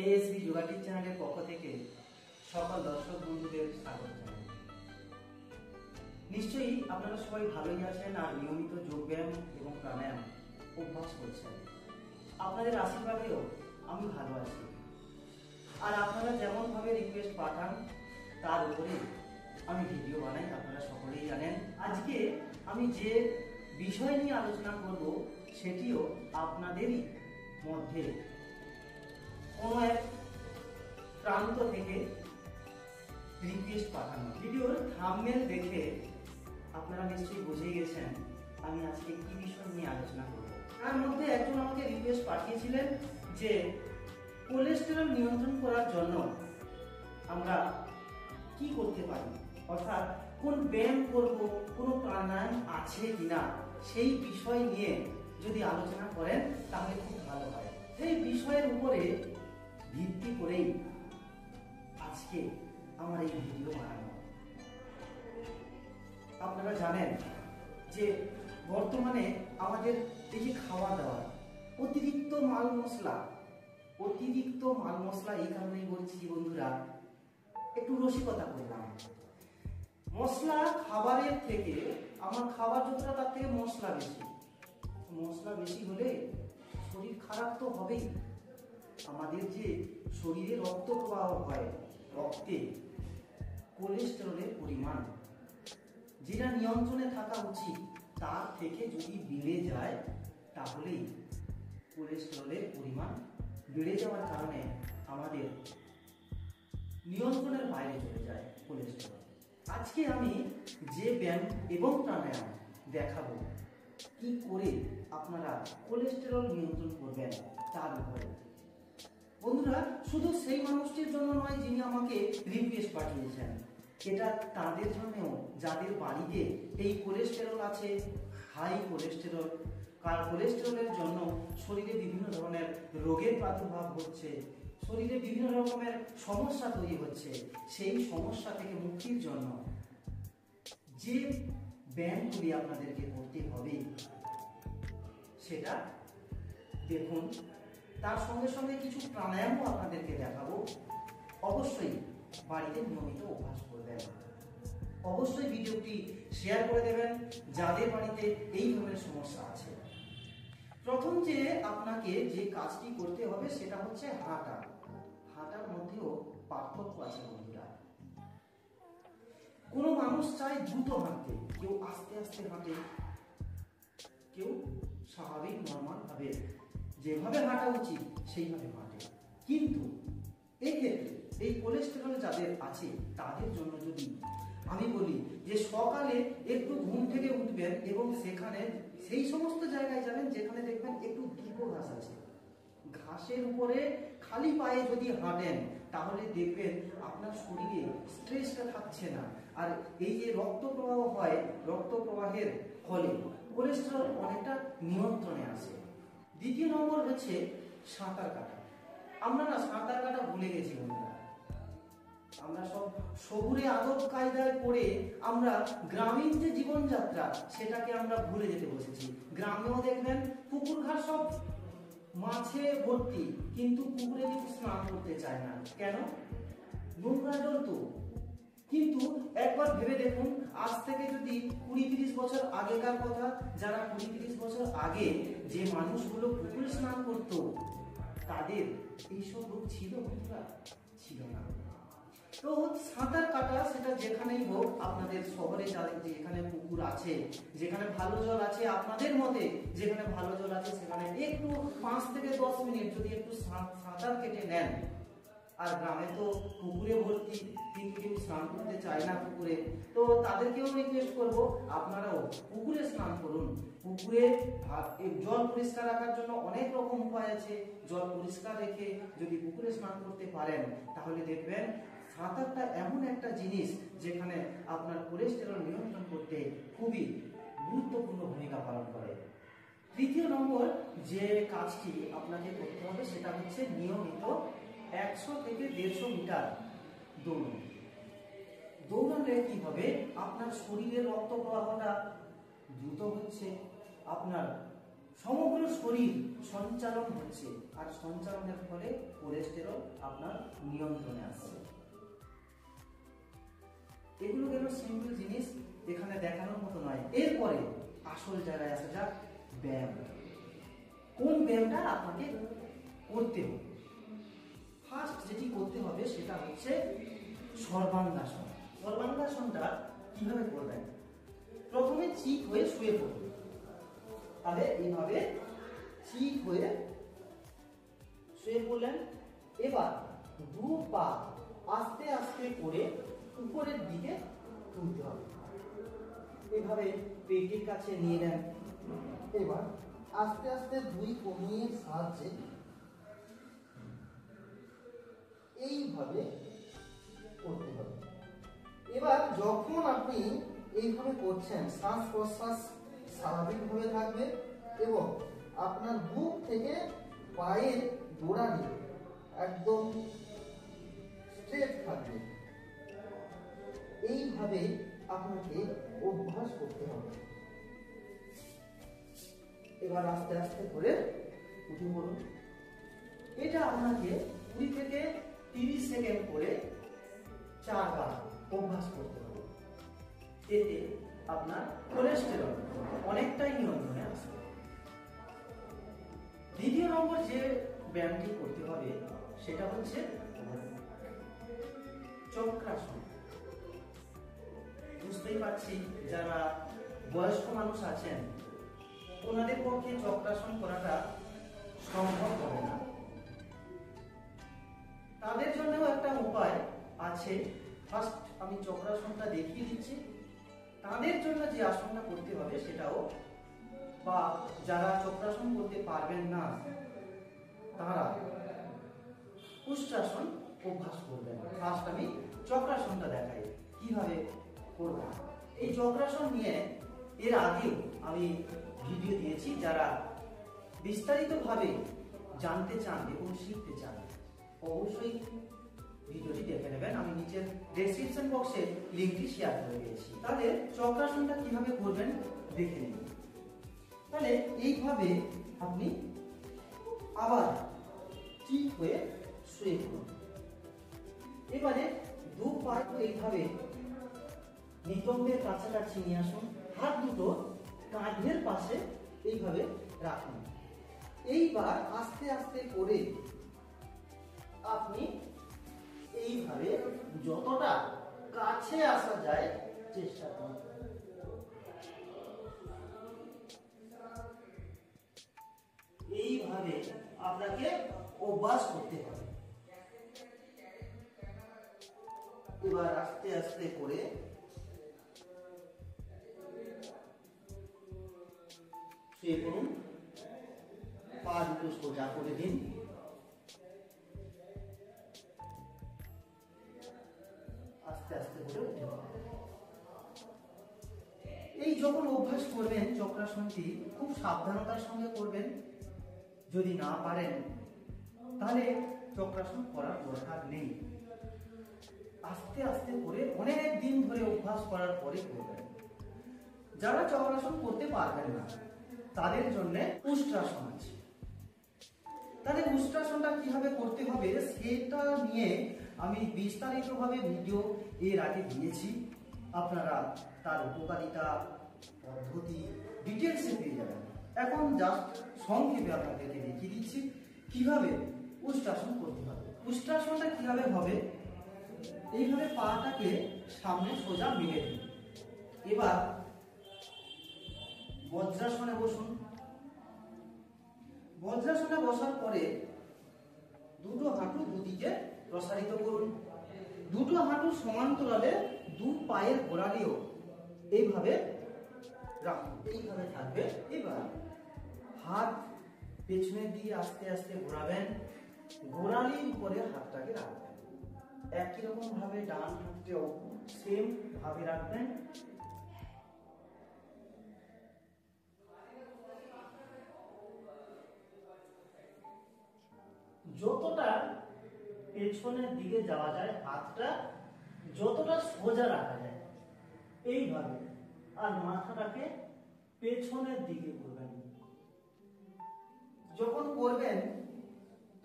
ASB যোগাটির চ্যানেলের পক্ষ থেকে সকল দর্শক বন্ধুদের স্বাগত জানাই। নিশ্চয়ই আপনারা সবাই ভালোই আছেন আর নিয়মিত যোগব্যায়াম এবং প্রাণায়াম অভ্যাস করছেন। আপনাদের আশীর্বাদেও আমি ভালো আছি। আর আপনারা যেমন ভাবে রিকোয়েস্ট পাঠান তার উপরে আমি ভিডিও বানাই, আপনারা সকলেই জানেন। আজকে আমি যে বিষয় নিয়ে আলোচনা করব সেটিও আপনাদেরই মধ্যে কোনো এক প্রান্ত থেকে রিকোয়েস্ট পাঠানো। ভিডিওর থাম্বনেল দেখে আপনারা নিশ্চয়ই বুঝে গেছেন আমি আজকে কি বিষয় নিয়ে আলোচনা করব। তার মধ্যে একজন আমাকে রিকোয়েস্ট পাঠিয়েছিলেন যে কোলেস্টেরল নিয়ন্ত্রণ করার জন্য আমরা কি করতে পারি, অর্থাৎ কোন ব্যায়াম করব, কোন প্রাণায়াম আছে কিনা সেই বিষয় নিয়ে যদি আলোচনা করেন তাহলে খুব ভালো হয়। সেই বিষয়ের উপরে ভিত্তি করেই আজকে আমার এই ভিডিও বানানো। আপনারা জানেন যে বর্তমানে আমাদের এই যে খাওয়া দাওয়া অতিরিক্ত মাল মশলা এই কারণেই বলছি বন্ধুরা, একটু রসিকতা করলাম। মশলা খাবারের থেকে আমার খাবার যতটা তার থেকে মশলা বেশি হলে শরীর খারাপ তো হবেই। আমাদের যে শরীরে রক্ত প্রবাহ হয়, রক্তে কোলেস্টেরলের পরিমাণ যেটা নিয়ন্ত্রণে থাকা উচিত তার থেকে যদি বেড়ে যায় তাহলেই কোলেস্টেরলের পরিমাণ বেড়ে যাওয়ার কারণে আমাদের নিয়ন্ত্রণের বাইরে চলে যায় কোলেস্টেরল। আজকে আমি যে ব্যায়াম এবং প্রাণায়াম দেখাবো কি করে আপনারা কোলেস্টেরল নিয়ন্ত্রণ করবেন তার উপরে। বন্ধুরা, শুধু সেই মানুষটির জন্য নয় যিনি আমাকে রিকোয়েস্ট পাঠিয়েছেন, এটা তাদের জন্যও যাদের বাড়িতে এই কোলেস্টেরল আছে, হাই কোলেস্টেরল। কোলেস্টেরলের জন্য শরীরে বিভিন্ন ধরনের রোগের প্রাদুর্ভাব হচ্ছে, শরীরে বিভিন্ন রকমের সমস্যা তৈরি হচ্ছে। সেই সমস্যা থেকে মুক্তির জন্য যে ব্যায়ামগুলি আপনাদেরকে করতে হবে সেটা দেখুন। তার সঙ্গে সঙ্গে কিছু প্রাণায়ামও আপনাদেরকে দেখাবো। অবশ্যই বাড়িতে নিয়মিত অভ্যাস করবেন। অবশ্যই ভিডিওটি শেয়ার করে দেবেন যাদের বাড়িতে এই ধরনের সমস্যা আছে। প্রথম যে আপনাকে যে কাজটি করতে হবে সেটা হচ্ছে হাঁটার মধ্যেও পার্থক্য আছে বন্ধুরা। কোনো মানুষ চায় দ্রুত হাঁটতে, কেউ আস্তে আস্তে হাঁটে, কেউ স্বাভাবিক নরমাল ভাবে যেভাবে হাঁটা উচিত সেইভাবে হাঁটে। কিন্তু এক্ষেত্রে এই কোলেস্টেরল যাদের আছে তাদের জন্য যদি আমি বলি যে সকালে একটু ঘুম থেকে উঠবেন এবং সেখানে সেই সমস্ত জায়গায় যাবেন যেখানে দেখবেন একটু দুটো ঘাস আছে, ঘাসের উপরে খালি পায়ে যদি হাঁটেন তাহলে দেখবেন আপনার শরীরে স্ট্রেসটা থাকছে না। আর এই যে রক্ত প্রবাহ হয়, রক্ত প্রবাহের ফলে কোলেস্টেরল অনেকটা নিয়ন্ত্রণে আসে। দ্বিতীয় নম্বর হচ্ছে সাঁতার কাটা। আমরা না সাঁতার কাটা ভুলে গেছি বন্ধুরা। আমরা সব শহুরে আদব কায়দায় পড়ে আমরা গ্রামীণ যে জীবনযাত্রা সেটাকে আমরা ভুলে যেতে বসেছি। গ্রামেও দেখবেন পুকুর ঘাট সব মাছে ভর্তি, কিন্তু পুকুরে কেউ স্নান করতে চায় না। কেন? নোংরা জল তো। কিন্তু একবার ভেবে দেখুন, আজ থেকে যদি 20-30 বছর আগেকার কথা, যারা 20-30 বছর আগে যে মানুষগুলো পুকুরে স্নান করত তাদের এইসব রোগ ছিল বন্ধুরা? ছিল না। তো সাঁতার কাটা সেটা যেখানেই হোক, আপনাদের শহরে যেখানে পুকুর আছে, যেখানে ভালো জল আছে, আপনাদের মতে যেখানে ভালো জল আছে সেখানে একটু 5 থেকে 10 মিনিট যদি একটু সাঁতার কেটে নেন। আর গ্রামে তো পুকুরে ভর্তি, কিন্তু কেউ স্নান করতে চায় না পুকুরে। তো তাদেরকেও রিকোয়েস্ট করবো আপনারাও পুকুরে স্নান করুন। পুকুরে জল পরিষ্কার রাখার জন্য অনেক রকম উপায় আছে। জল পরিষ্কার রেখে যদি পুকুরে স্নান করতে পারেন তাহলে দেখবেন সাঁতারটা এমন একটা জিনিস যেখানে আপনার কোলেস্টেরল নিয়ন্ত্রণ করতে খুবই গুরুত্বপূর্ণ ভূমিকা পালন করে। তৃতীয় নম্বর যে কাজটি আপনাকে করতে হবে সেটা হচ্ছে নিয়মিত 100 থেকে 150 মিটার দৌড়ুন। দৌড়ালে কি হবে, আপনার শরীরের রক্ত প্রবাহটা দ্রুত হচ্ছে, আপনার সমগ্র শরীর সঞ্চালন হচ্ছে, আর সঞ্চালনের ফলে কোলেস্টেরল আপনার নিয়ন্ত্রণে আসছে। এগুলো গেল সিম্পল জিনিস, এখানে দেখানোর মতো নয়। এরপরে আসল জায়গায় আসা যাক, ব্যায়াম। কোন ব্যায়ামটা আপনাকে করতে হবে? ফার্স্ট যেটি করতে হবে সেটা হচ্ছে সর্বাঙ্গাসন। সর্বাঙ্গাসনটা কিভাবে করবেন? প্রথমে চিত হয়ে শুয়ে পড়বেন। তাহলে এইভাবে চিত হয়ে শুয়ে পড়লেন। এবার দু পা আস্তে আস্তে করে উপরের দিকে তুলতে হবে। এইভাবে পেটের কাছে নিয়ে নেন। এবার আস্তে আস্তে দুই কনুইয়ের সাহায্যে এইভাবে করতে হবে। এবার যখন আপনি এইভাবে করছেন, শ্বাস প্রশ্বাস স্বাভাবিকভাবে থাকবে এবং আপনার বুক থেকে পায়ের গোড়ালি একদম স্ট্রেট থাকবে। এইভাবে আপনাকে অভ্যাস করতে হবে। এবার আস্তে আস্তে করে উঠে পড়ুন। এটা আপনাকে 20 থেকে 30 সেকেন্ড করে 4 বার অভ্যাস করতে হবে। এতে আপনার কোলেস্টেরল অনেকটাই নিয়ন্ত্রণে আসবে। দ্বিতীয় নম্বর যে ব্যায়ামটি করতে হবে সেটা হচ্ছে চক্রাসন। বুঝতেই পারছি যারা বয়স্ক মানুষ আছেন ওনাদের পক্ষে চক্রাসন করাটা সম্ভব হবে না। তাদের জন্যও একটা উপায় আছে। ফার্স্ট আমি চক্রাসনটা দেখিয়ে দিচ্ছি। তাদের জন্য যে আসনটা করতে হবে সেটাও, বা যারা চক্রাসন করতে পারবেন না তারা উষ্ট্রাসন অভ্যাস করবেন। ফার্স্ট আমি চক্রাসনটা দেখাই কিভাবে করব। এই চক্রাসন নিয়ে এর আগেও আমি ভিডিও দিয়েছি। যারা বিস্তারিতভাবে জানতে চান এবং শিখতে চান অবশ্যই ভিডিওটি দেখে নেবেন। আমি নিচের ডেসক্রিপশন বক্সে লিংকটি শেয়ার করে দিয়েছি। তাহলে চক্রাসনটা কিভাবে করবেন দেখে নিন। তাহলে এইভাবে আপনি আবার ঠিক হয়ে শুয়ে পড়ুন। এবারে দু পা এইভাবে নিতম্বের কাছাকাছি নিয়ে আসুন। হাত দুটো কাঁধের পাশে এইভাবে রাখুন। এইবার আস্তে আস্তে করে আপনি এইভাবে যতটা কাছে আসা যায় চেষ্টা করুন। এইভাবে আপনাকে অভ্যাস করতে হবে। এবার আস্তে আস্তে করে শুয়ে পড়ুন। পা দুটো সোজা করে দিন। আস্তে আস্তে করে উঠে এই যখন অভ্যাস করবেন চক্রাসনটি খুব সাবধানতার সঙ্গে করবেন। যদি না পারেন তাহলে চক্রাসন করার দরকার নেই। আস্তে আস্তে করে অনেক দিন ধরে অভ্যাস করার পরে করবেন। যারা চক্রাসন করতে পারবেন না তাদের জন্য উষ্ট্রাসন আছে। তাহলে উষ্ট্রাসনটা কিভাবে করতে হবে সেটা নিয়ে আমি বিস্তারিতভাবে ভিডিও এর আগে দিয়েছি। আপনারা তার উপকারিতা পদ্ধতি ডিটেলসে পেয়ে যাবেন। এখন জাস্ট সংক্ষেপে আপনাদেরকে দেখিয়ে দিচ্ছি কিভাবে উষ্ট্রাসন করতে হবে। উষ্ট্রাসনটা কিভাবে হবে, এইভাবে পাটাকে সামনে সোজা মিলে দিন। এবার বজ্রাসনে বসুন। বজ্রাসনে বসার পরে দুটো হাঁটু দুদিকে প্রসারিত করুন। দুটো হাঁটু সমান্তরালে দু পায়ের গোড়ালিও এইভাবে রাখুন। এইভাবে থাকবে। এবার হাত পেছনের দিকে আস্তে আস্তে ঘোরাবেন। গোড়ালির উপরে হাতটাকে রাখবেন। একই রকম ভাবে ডান হাতটাও সেম ভাবে রাখবেন। যতটা পেছনের দিকে যাওয়া যায় হাতটা যতটা সোজা রাখা যায় এইভাবে, আর মাথাটাকে পেছনের দিকে করবেন। যখন করবেন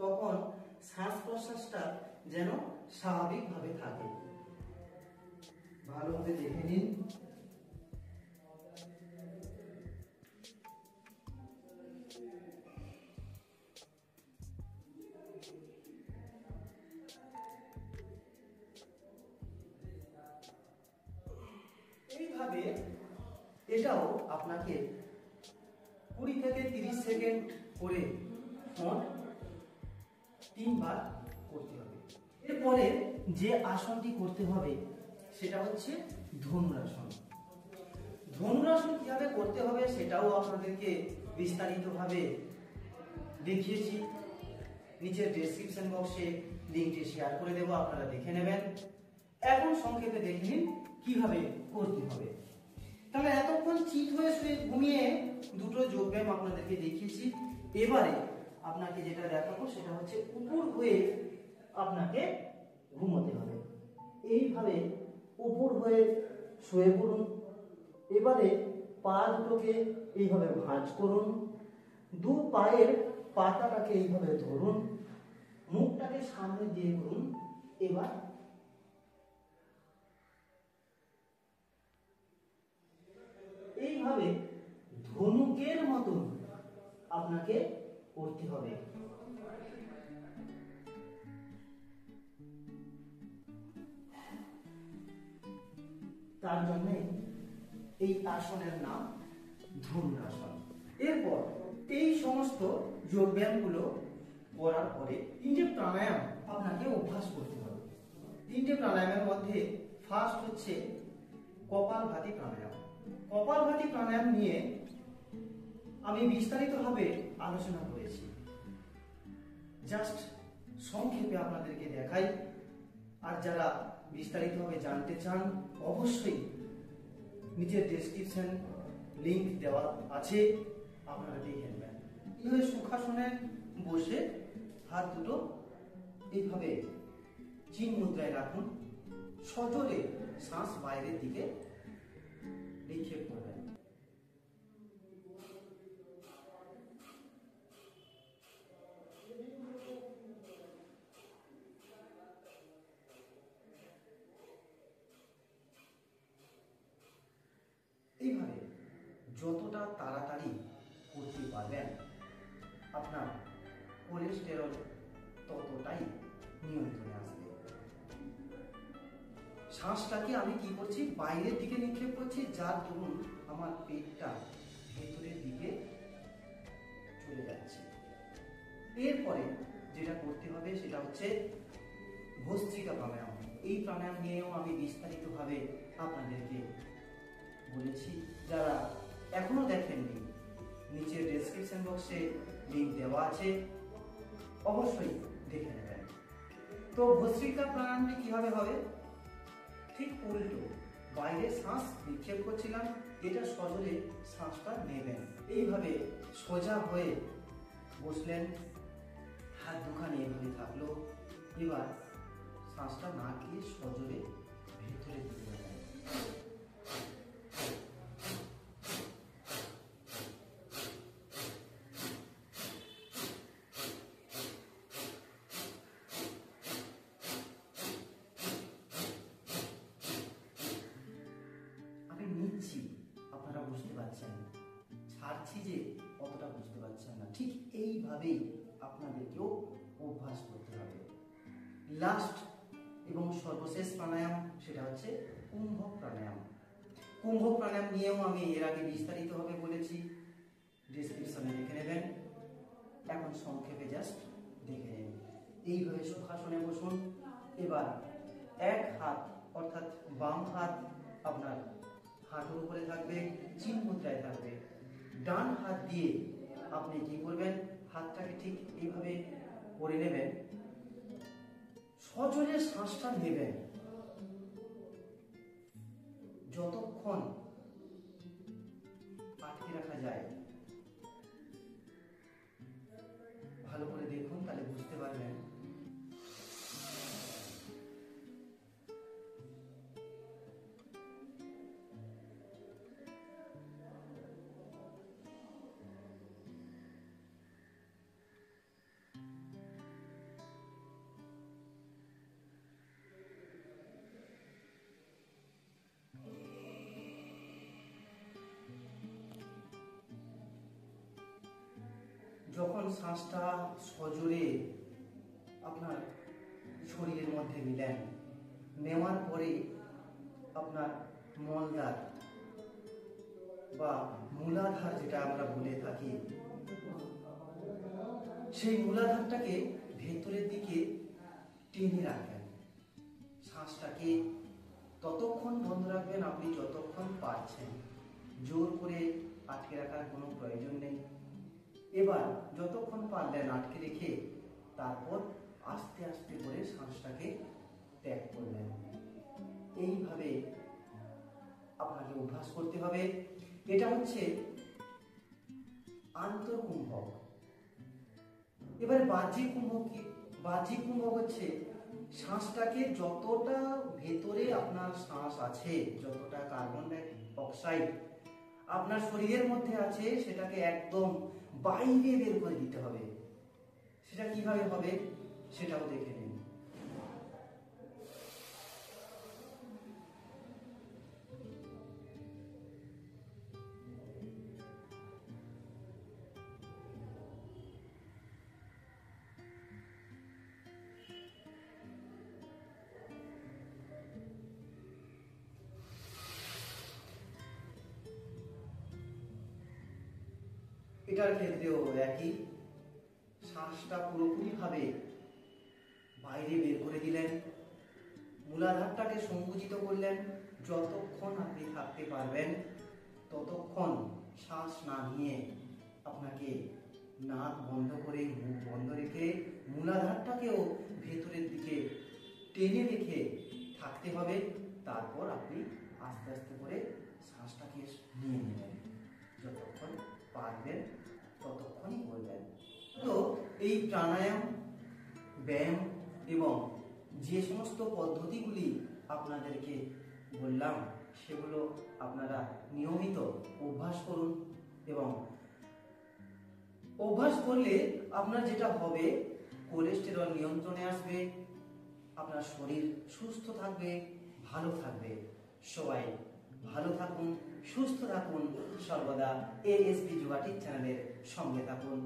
তখন শ্বাস প্রশ্বাসটা যেন স্বাভাবিকভাবে থাকে। ভালোভাবে দেখে নিন। এইভাবে এটাও আপনাকে 20 থেকে 30 সেকেন্ড করে মোট 3 বার করতে হবে। এরপরে যে আসনটি করতে হবে সেটা হচ্ছে ধনুরাসন। ধনুরাসন কিভাবে করতে হবে সেটাও আপনাদেরকে বিস্তারিতভাবে দেখিয়েছি। নিচের ডেসক্রিপশন বক্সে লিঙ্কটি শেয়ার করে দেবো, আপনারা দেখে নেবেন। এখন সংক্ষেপে দেখে নিন কিভাবে করতে হবে। তাহলে এতক্ষণ চিত হয়ে শুয়ে ঘুমিয়ে দুটো যোগব্যায়াম আপনাদেরকে দেখিয়েছি। এবারে আপনাকে যেটা দেখাবো সেটা হচ্ছে উপর হয়ে আপনাকে ঘুমোতে হবে। এইভাবে উপর হয়ে শুয়ে পড়ুন। এবারে পা দুটোকে এইভাবে ভাঁজ করুন, দু পায়ের পাতাটাকে এইভাবে ধরুন, মুখটাকে সামনে দিয়ে করুন। এবার এইভাবে ধনুকের মতন আপনাকে করতে হবে। তার জন্য এই আসনের নাম ধনুরাসন। এরপর এই সমস্ত যোগব্যায়ামগুলো করার পরে 3টে প্রাণায়াম আপনাকে অভ্যাস করতে হবে। 3টে প্রাণায়ামের মধ্যে ফার্স্ট হচ্ছে কপালভাতি প্রাণায়াম। কপালভাতি প্রাণায়াম নিয়ে আমি বিস্তারিতভাবে আলোচনা করেছি, জাস্ট সংক্ষেপে আপনাদেরকে দেখাই। আর যারা বিস্তারিতভাবে জানতে চান অবশ্যই নিচের ডেসক্রিপশন লিংক দেওয়া আছে, আপনারা দেখে নেবেন। এইভাবে সুখাসনে বসে হাত দুটো এইভাবে চিন মুদ্রায় রাখুন, সজোরে শ্বাস বাইরের দিকে নিক্ষেপ করবেন। এইভাবে যতটা তাড়াতাড়ি করতে পারবেন আপনার কোলেস্টেরল ততটাই নিয়ন্ত্রণে আসবে। শ্বাসটাকে আমি কি করছি, বাইরের দিকে নিক্ষেপ করছি, যার দরুন আমার পেটটা ভেতরের দিকে চলে যাচ্ছে। এরপরে যেটা করতে হবে সেটা হচ্ছে ভস্ত্রিকা প্রাণায়াম। এই প্রাণায়াম নিয়েও আমি বিস্তারিতভাবে আপনাদেরকে বলেছি। যারা এখনো দেখেননি নিচের ডেসক্রিপশন বক্সে লিংক দেওয়া আছে, অবশ্যই দেখে নেবেন। তো ভস্ত্রিকা প্রাণায়ামটি কিভাবে হবে, ঠিক উল্টো, বাইরে শ্বাস নিক্ষেপ করছিলাম, এটা সজোরে শ্বাসটা নেবেন। এইভাবে সোজা হয়ে বসলেন, হাত দুখানি এভাবে থাকলো। এবার শ্বাসটা না দিয়ে সজোরে ভেতরে দিতে যাবেন। আপনারা বুঝতে পারছেন, ছাড়ছি যে অতটা বুঝতে পারছেন না। ঠিক এইভাবেই আপনাদেরকেও অভ্যাস করতে হবে। লাস্ট এবং সর্বশেষ প্রাণায়াম সেটা হচ্ছে কুম্ভক প্রাণায়াম। কুম্ভক প্রাণায়াম নিয়েও আমি এর আগে বিস্তারিতভাবে বলেছি, ডেসক্রিপশনে দেখে নেবেন। এখন সংক্ষেপে জাস্ট দেখে নেন। এইভাবে সুখাসনে বসুন। এবার এক হাত অর্থাৎ বাম হাত আপনার হাঁটুর উপরে থাকবে, চিন মুদ্রায় থাকবে। ডান হাত দিয়ে আপনি কি করবেন, হাতটাকে ঠিক এইভাবে করে নেবেন, সজোরে শ্বাসটা নেবেন। যতক্ষণ আটকে রাখা যায় ভালো করে দেখুন, তাহলে বুঝতে পারবেন। যখন শ্বাসটা সজোরে আপনার শরীরের মধ্যে নিলেন, নেওয়ার পরে আপনার মলদ্বার বা মূলাধার যেটা আমরা বলে থাকি, সেই মূলাধারটাকে ভেতরের দিকে টেনে রাখবেন। শ্বাসটাকে ততক্ষণ বন্ধ রাখবেন আপনি যতক্ষণ পারছেন, জোর করে আটকে রাখার কোনো প্রয়োজন নেই। এবার যতক্ষণ পারলেন আটকে রেখে তারপর আস্তে আস্তে করে শ্বাসটাকে ত্যাগ করলেন। এইভাবে আপনাকে অভ্যাস করতে হবে। এটা হচ্ছে আন্তঃকুম্ভক। এবারে বাহ্যিক কুম্ভক কি? বাহ্যিক কুম্ভক হচ্ছে শ্বাসটাকে যতটা ভেতরে আপনার শ্বাস আছে, যতটা কার্বন ডাই অক্সাইড আপনার শরীরের মধ্যে আছে, সেটাকে একদম বাইরে বের করে দিতে হবে। সেটা কিভাবে হবে সেটাও দেখে নিন। এটার ক্ষেত্রেও একই, শ্বাসটা পুরোপুরিভাবে বাইরে বের করে দিলেন, মূলাধারটাকে সংকুচিত করলেন। যতক্ষণ আপনি থাকতে পারবেন ততক্ষণ শ্বাস না নিয়ে আপনাকে নাক বন্ধ করে, মুখ বন্ধ রেখে, মূলাধারটাকেও ভেতরের দিকে টেনে রেখে থাকতে হবে। তারপর আপনি আস্তে আস্তে করে শ্বাসটাকে নিয়ে নেবেন। যতক্ষণ পারবেন ততক্ষণই করবেন। তো এই প্রাণায়াম, ব্যায়াম এবং যে সমস্ত পদ্ধতিগুলি আপনাদেরকে বললাম সেগুলো আপনারা নিয়মিত অভ্যাস করুন। এবং অভ্যাস করলে আপনার যেটা হবে, কোলেস্টেরল নিয়ন্ত্রণে আসবে, আপনার শরীর সুস্থ থাকবে, ভালো থাকবে। সবাই ভালো থাকুন, সুস্থ থাকুন, সর্বদা এএসপি যোগা টিপ চ্যানেলের সঙ্গে থাকুন।